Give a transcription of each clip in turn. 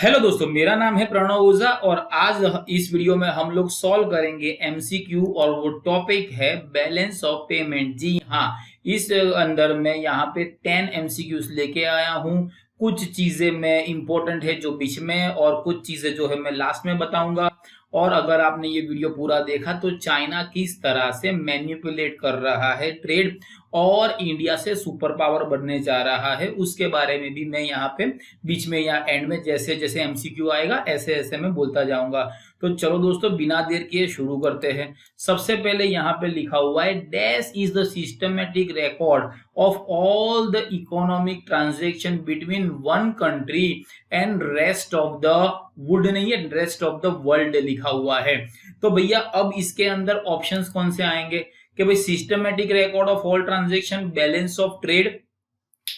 Hello दोस्तों, मेरा नाम है प्रणव ओझा और आज इस वीडियो में हम लोग सॉल्व करेंगे एमसीक्यू और वो टॉपिक है बैलेंस ऑफ पेमेंट। जी हाँ, इस अंदर मैं यहाँ पे 10 एमसीक्यूज लेके आया हूँ। कुछ चीजें मैं इंपॉर्टेंट है जो बीच में और कुछ चीजें जो है मैं लास्ट में बताऊंगा। और अगर आपने ये वीडियो पूरा देखा तो चाइना किस तरह से मैनिपुलेट कर रहा है ट्रेड और इंडिया से सुपर पावर बनने जा रहा है, उसके बारे में भी मैं यहाँ पे बीच में या एंड में जैसे जैसे एमसीक्यू आएगा ऐसे ऐसे मैं बोलता जाऊंगा। तो चलो दोस्तों, बिना देर किए शुरू करते हैं। सबसे पहले यहाँ पे लिखा हुआ है dash is the systematic record of all the economic transaction between one country and rest of the wood नहीं है, रेस्ट ऑफ द वर्ल्ड लिखा हुआ है। तो भैया अब इसके अंदर ऑप्शंस कौन से आएंगे कि भाई systematic record of all transaction, balance of trade.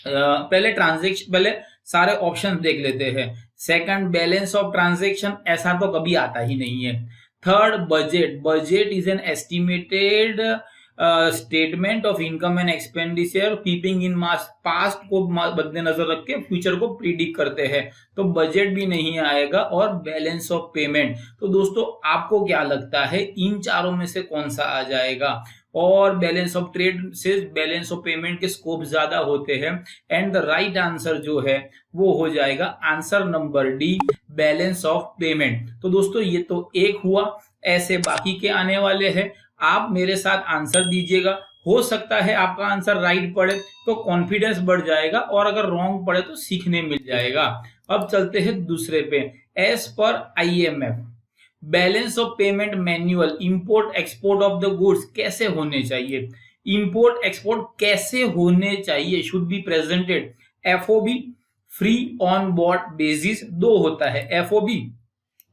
पहले सारे ऑप्शन देख लेते हैं। सेकंड, बैलेंस ऑफ ट्रांजैक्शन, ऐसा तो कभी आता ही नहीं है। Third, budget. Budget is an estimated statement of income and expenditure keeping in past को मद्देनजर रख के फ्यूचर को प्रिडिक्ट करते हैं, तो बजट भी नहीं आएगा। और बैलेंस ऑफ पेमेंट, तो दोस्तों आपको क्या लगता है इन चारों में से कौन सा आ जाएगा? और बैलेंस ऑफ ट्रेड से बैलेंस ऑफ पेमेंट के स्कोप ज्यादा होते हैं। एंड द राइट आंसर जो है वो हो जाएगा answer number D, balance of payment. तो दोस्तों ये तो एक हुआ, ऐसे बाकी के आने वाले हैं। आप मेरे साथ आंसर दीजिएगा, हो सकता है आपका आंसर राइट पड़े तो कॉन्फिडेंस बढ़ जाएगा और अगर रॉन्ग पड़े तो सीखने मिल जाएगा। अब चलते हैं दूसरे पे। As per IMF balance of payment manual import export of the goods कैसे होने चाहिए? इंपोर्ट एक्सपोर्ट कैसे होने चाहिए? Should be presented FOB, free on board basis, दो होता है एफओबी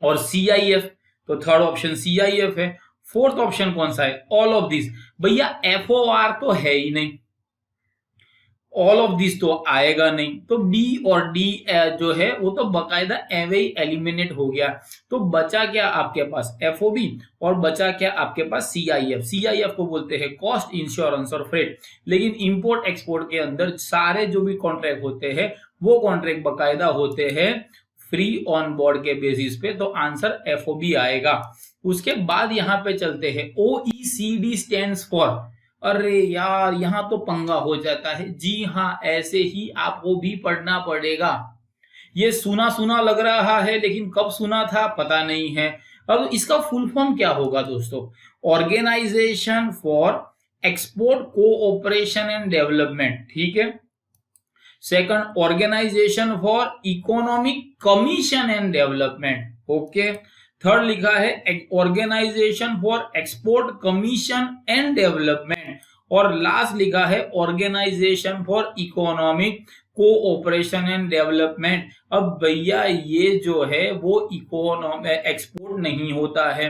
और सीआईएफ। तो थर्ड ऑप्शन सीआईएफ है। फोर्थ ऑप्शन कौन सा है? All of this. भैया एफओआर तो है ही नहीं, ऑल ऑफ दिस तो आएगा नहीं, तो बी और डी जो है वो तो बकायदा एवे एलिमिनेट हो गया। तो बचा क्या आपके पास? एफओबी और बचा क्या आपके पास? सीआईएफ। सीआईएफ को बोलते हैं कॉस्ट, इंश्योरेंस और फ्रेट। लेकिन इंपोर्ट एक्सपोर्ट के अंदर सारे जो भी कॉन्ट्रैक्ट होते हैं वो कॉन्ट्रैक्ट बकायदा होते हैं फ्री ऑन बोर्ड के बेसिस पे, तो आंसर एफओबी आएगा। उसके बाद यहां पे चलते हैं ओईसीडी स्टैंड्स फॉर। अरे यार, यहां तो पंगा हो जाता है। जी हाँ, ऐसे ही आपको भी पढ़ना पड़ेगा। ये सुना सुना लग रहा है लेकिन कब सुना था पता नहीं है। अब इसका फुल फॉर्म क्या होगा दोस्तों? Organisation for export cooperation and development, ठीक है। Second, organisation for economic commission and development, okay. Third लिखा है organisation for export commission and development. और लास्ट लिखा है organisation for economic cooperation and development. अब भैया ये जो है वो एक्सपोर्ट नहीं होता है,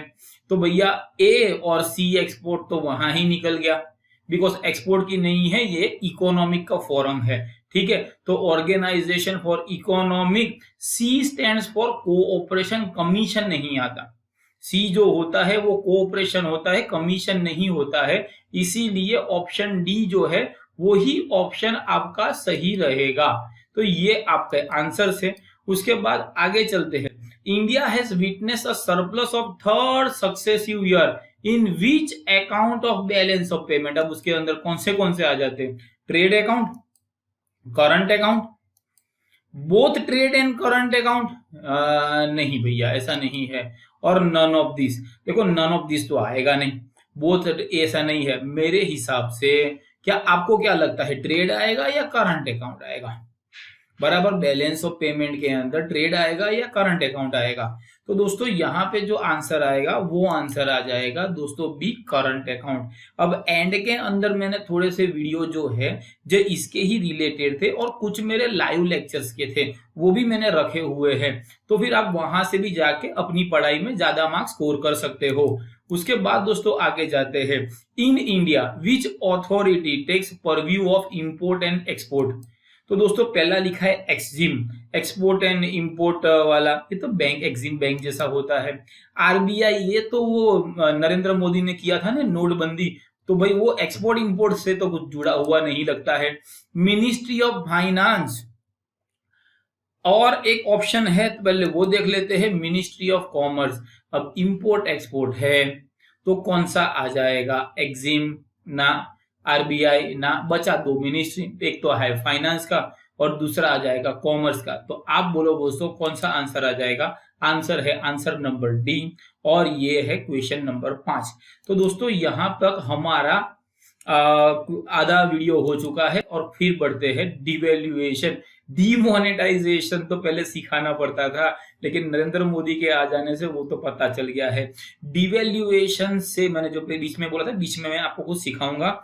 तो भैया ए और सी एक्सपोर्ट तो वहां ही निकल गया, बिकॉज एक्सपोर्ट की नहीं है, ये इकोनॉमिक का फॉर्म है, ठीक है। तो organisation for economic, C stands for cooperation, commission नहीं आता। सी जो होता है वो कोऑपरेशन होता है, कमीशन नहीं होता है। इसीलिए ऑप्शन डी जो है वही ऑप्शन आपका सही रहेगा। तो ये आपके आंसर से। उसके बाद आगे चलते हैं। India has witness a surplus of third successive year in which account of balance of payment. अब उसके अंदर कौन से आ जाते हैं? Trade account, current account, both trade and current account. नहीं भैया, ऐसा नहीं है। और नन ऑफ दिस, देखो नन ऑफ दिस तो आएगा नहीं, बोथ ऐसा नहीं है मेरे हिसाब से। क्या आपको क्या लगता है, ट्रेड आएगा या करंट अकाउंट आएगा? बराबर, बैलेंस ऑफ पेमेंट के अंदर ट्रेड आएगा या करंट अकाउंट आएगा? तो दोस्तों यहाँ पे जो आंसर आएगा वो आंसर आ जाएगा दोस्तों बी, करंट अकाउंट। अब एंड के अंदर मैंने थोड़े से वीडियो जो है जो इसके ही रिलेटेड थे और कुछ मेरे लाइव लेक्चर्स के थे वो भी मैंने रखे हुए हैं, तो फिर आप वहां से भी जाके अपनी पढ़ाई में ज्यादा मार्क्स स्कोर कर सकते हो। उसके बाद दोस्तों आगे जाते हैं। In India which authority takes purview of import and export. तो दोस्तों पहला लिखा है एक्सजिम, एक्सपोर्ट एंड इंपोर्ट वाला, ये तो बैंक, एक्जिम बैंक जैसा होता है। आरबीआई, ये तो वो नरेंद्र मोदी ने किया था ना नोटबंदी, तो भाई वो एक्सपोर्ट इंपोर्ट से तो कुछ जुड़ा हुआ नहीं लगता है। मिनिस्ट्री ऑफ फाइनेंस, और एक ऑप्शन है, तो पहले वो देख लेते हैं, मिनिस्ट्री ऑफ कॉमर्स। अब इंपोर्ट एक्सपोर्ट है तो कौन सा आ जाएगा, एग्जिम ना, आरबीआई ना, बचा दो मिनिस्ट्री, एक तो है फाइनेंस का और दूसरा आ जाएगा कॉमर्स का। तो आप बोलो दोस्तों कौन सा आंसर आ जाएगा, आंसर है आंसर नंबर डी, और ये है क्वेश्चन नंबर 5। तो दोस्तों यहां तक हमारा आधा वीडियो हो चुका है, और फिर बढ़ते हैं डिवैल्यूएशन। डीमोनेटाइजेशन तो पहले सिखाना पड़ता था, लेकिन नरेंद्र मोदी के आ जाने से वो तो पता चल गया है। डिवैल्यूएशन से मैंने जो बीच में बोला था, बीच में मैं आपको कुछ सिखाऊंगा।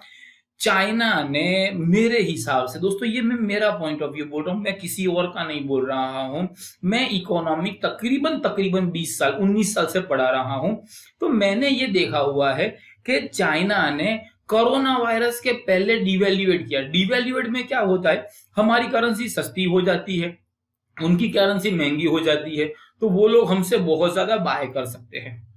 चाइना ने मेरे हिसाब से दोस्तों, ये मैं मेरा पॉइंट ऑफ व्यू बोल रहा हूं, मैं किसी और का नहीं बोल रहा हूं, मैं इकोनॉमिक तकरीबन 20 साल 19 साल से पढ़ा रहा हूं। तो मैंने ये देखा हुआ है कि चाइना ने कोरोना वायरस के पहले डिवैल्यूएट किया। डिवैल्यूएट में क्या होता है, हमारी करेंसी सस्ती हो जाती है, उनकी करेंसी महंगी हो जाती है, तो वो लोग हमसे बहुत ज्यादा बाय कर सकते हैं।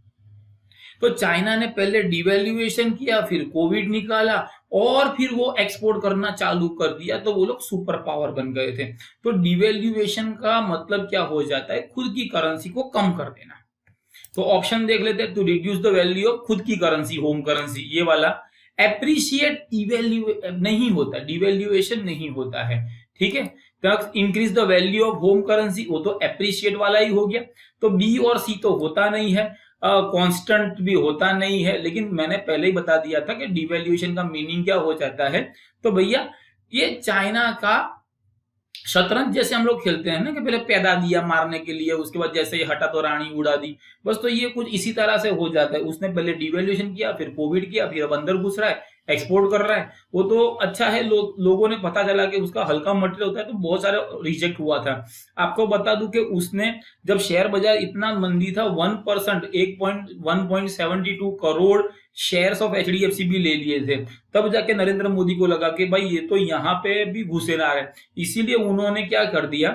तो चाइना ने पहले डिवैल्यूएशन किया, फिर कोविड निकाला, और फिर वो एक्सपोर्ट करना चालू कर दिया, तो वो लोग सुपर पावर बन गए थे। तो डिवैल्यूएशन का मतलब क्या हो जाता है, खुद की करेंसी को कम कर देना। तो ऑप्शन देख लेते हैं, to reduce the value of खुद की करेंसी, होम करेंसी, ये वाला। एप्रिशिएट इवैल्यू नहीं होता, डिवैल्यूएशन नहीं होता है, ठीक है। Increase the value of home currency, वो तो एप्रिशिएट वाला ही हो गया। तो बी और सी तो होता नहीं है, कांस्टेंट भी होता नहीं है, लेकिन मैंने पहले ही बता दिया था कि डिवैल्यूएशन का मीनिंग क्या हो जाता है। तो भैया ये चाइना का शतरंज जैसे हम लोग खेलते हैं ना, कि पहले पैदा दिया मारने के लिए, उसके बाद जैसे ही हटा तो रानी उड़ा दी, बस। तो ये कुछ इसी तरह से हो जाता है, उसने पहले डिवैल्यूएशन किया, फिर कोविड किया, फिर अब अंदर घुस रहा है, एक्सपोर्ट कर रहा है। वो तो अच्छा है, लोगों ने पता चला कि उसका हल्का मटेरियल होता है, तो बहुत सारे रिजेक्ट हुआ था। आपको बता दूं कि उसने जब शेयर बाजार इतना मंदी था, 1% 1.72 करोड़ शेयर्स ऑफ एचडीएफसी भी ले लिए थे, तब जाके नरेंद्र मोदी को लगा कि भाई ये तो यहाँ पे भी घुसेला है। इसीलिए उन्होंने क्या कर दिया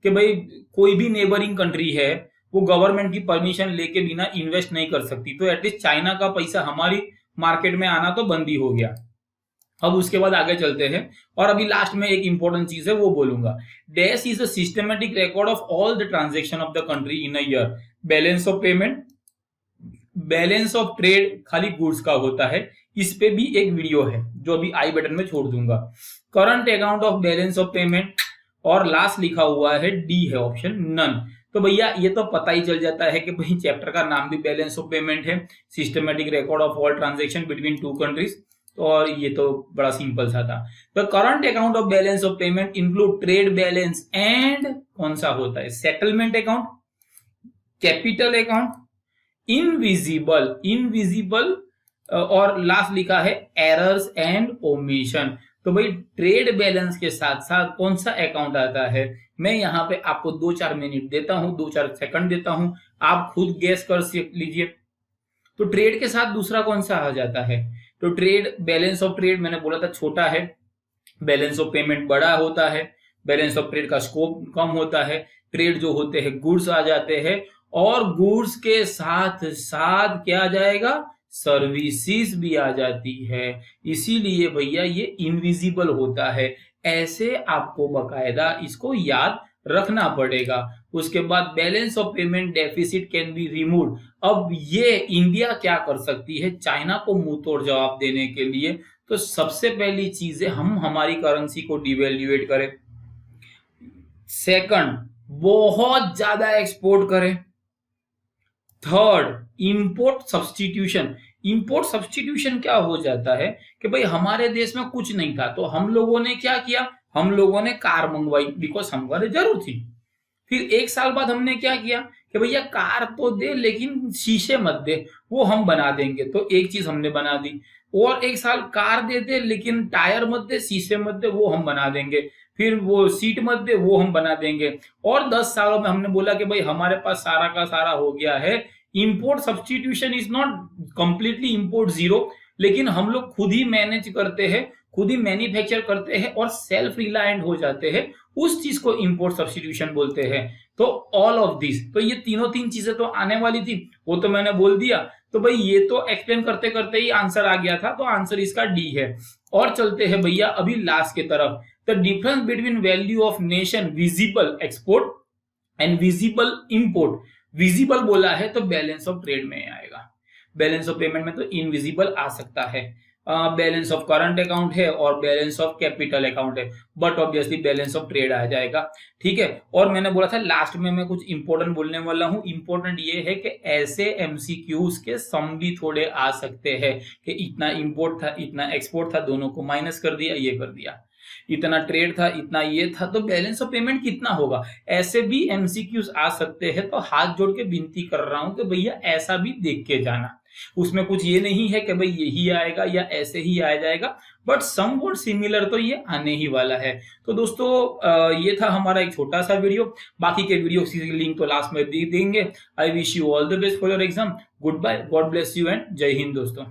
कि भाई कोई भी नेबरिंग कंट्री है वो गवर्नमेंट की परमिशन लेके बिना इन्वेस्ट नहीं कर सकती, तो एटलीस्ट चाइना का पैसा हमारी मार्केट में आना तो बंद ही हो गया। अब उसके बाद आगे चलते हैं, और अभी लास्ट में एक इंपॉर्टेंट चीज है वो बोलूंगा। Dash is a systematic record of all the transaction of the country in a year. Balance of payment, balance of trade खाली गुड्स का होता है, इस पे भी एक वीडियो है जो अभी आई बटन में छोड़ दूंगा। Current account of balance of payment, और लास्ट लिखा हुआ है डी है ऑप्शन नन। तो भैया ये तो पता ही चल जाता है कि भाई चैप्टर का नाम भी बैलेंस ऑफ पेमेंट है, systematic record of all transaction between two countries, और ये तो बड़ा सिंपल सा था। तो current account of balance of payment include trade balance and कौन सा होता है, settlement account, capital account, invisible, और लास्ट लिखा है एरर्स एंड ओमिशन। तो भाई ट्रेड बैलेंस के साथ साथ कौन सा अकाउंट आता है, मैं यहाँ पे आपको 2-4 मिनट देता हूं, 2-4 सेकंड देता हूं, आप खुद गेस कर लीजिए। तो ट्रेड के साथ दूसरा कौन सा आ जाता है, तो ट्रेड, बैलेंस ऑफ ट्रेड मैंने बोला था छोटा है, बैलेंस ऑफ पेमेंट बड़ा होता है, बैलेंस ऑफ ट्रेड का स्कोप कम होता है, ट्रेड जो होते हैं गुड्स आ जाते हैं, और गुड्स के साथ साथ क्या आ जाएगा, सर्विसेज भी आ जाती है। इसीलिए भैया ये इनविजिबल होता है, ऐसे आपको बकायदा इसको याद रखना पड़ेगा। उसके बाद balance of payment deficit can be removed. अब ये इंडिया क्या कर सकती है चाइना को मुंह तोड़ जवाब देने के लिए, तो सबसे पहली चीज है हम हमारी करेंसी को डिवैल्यूएट करें। सेकंड, बहुत ज्यादा एक्सपोर्ट करें। Third, import substitution. Import substitution क्या हो जाता है कि भाई हमारे देश में कुछ नहीं था, तो हम लोगों ने क्या किया, हम लोगों ने कार मंगवाई, बिकॉज हमारे जरूर थी। फिर 1 साल बाद हमने क्या किया कि भैया कार तो दे लेकिन शीशे मत दे, वो हम बना देंगे, तो एक चीज हमने बना दी। और 1 साल कार दे दे लेकिन टायर मत दे, शीशे मत दे, वो हम बना देंगे। फिर वो सीट मत दे, वो हम बना देंगे। और 10 सालों में हमने बोला कि भाई हमारे पास सारा का सारा हो गया है। Import substitution is not completely import zero, लेकिन हम लोग खुद ही मैनेज करते हैं, खुद ही मैन्युफैक्चर करते हैं और सेल्फ रिलायंट हो जाते हैं, उस चीज को इंपोर्ट सब्स्टिट्यूशन बोलते हैं। तो ऑल ऑफ दिस, तो ये तीन चीजें तो आने वाली थी, वो तो मैंने बोल दिया। तो भाई ये तो एक्सप्लेन करते करते ही आंसर आ गया था, तो आंसर इसका डी है। और चलते हैं भैया अभी लास्ट के तरफ। The difference between value of nation visible export and visible import, visible बोला है तो बैलेंस ऑफ ट्रेड में आएगा, बैलेंस ऑफ पेमेंट में तो इनविजिबल आ सकता है। बैलेंस ऑफ करंट अकाउंट है और बैलेंस ऑफ कैपिटल अकाउंट है, but obviously balance of trade आ जाएगा। ठीक है, और मैंने बोला था लास्ट में मैं कुछ इंपॉर्टेंट बोलने वाला हूं। इंपॉर्टेंट ये है कि ऐसे एमसीक्यूज के सम भी थोड़े आ सकते हैं कि इतना इंपोर्ट था, इतना एक्सपोर्ट था, दोनों को माइनस कर दिया, ये कर दिया, इतना ट्रेड था, इतना ये था, तो बैलेंस ऑफ पेमेंट कितना होगा, ऐसे भी एमसीक्यूज आ सकते हैं। तो हाथ जोड़ के विनती कर रहा हूं कि भैया ऐसा भी देख के जाना, उसमें कुछ ये नहीं है कि भाई यही आएगा या ऐसे ही आ जाएगा, बट समवॉट सिमिलर तो ये आने ही वाला है। तो दोस्तों ये था हमारा एक छोटा सा वीडियो, बाकी के वीडियो की लिंक तो लास्ट में दे देंगे। I wish you all the best for your exam. Good bye, God bless you and जय हिंद दोस्तों।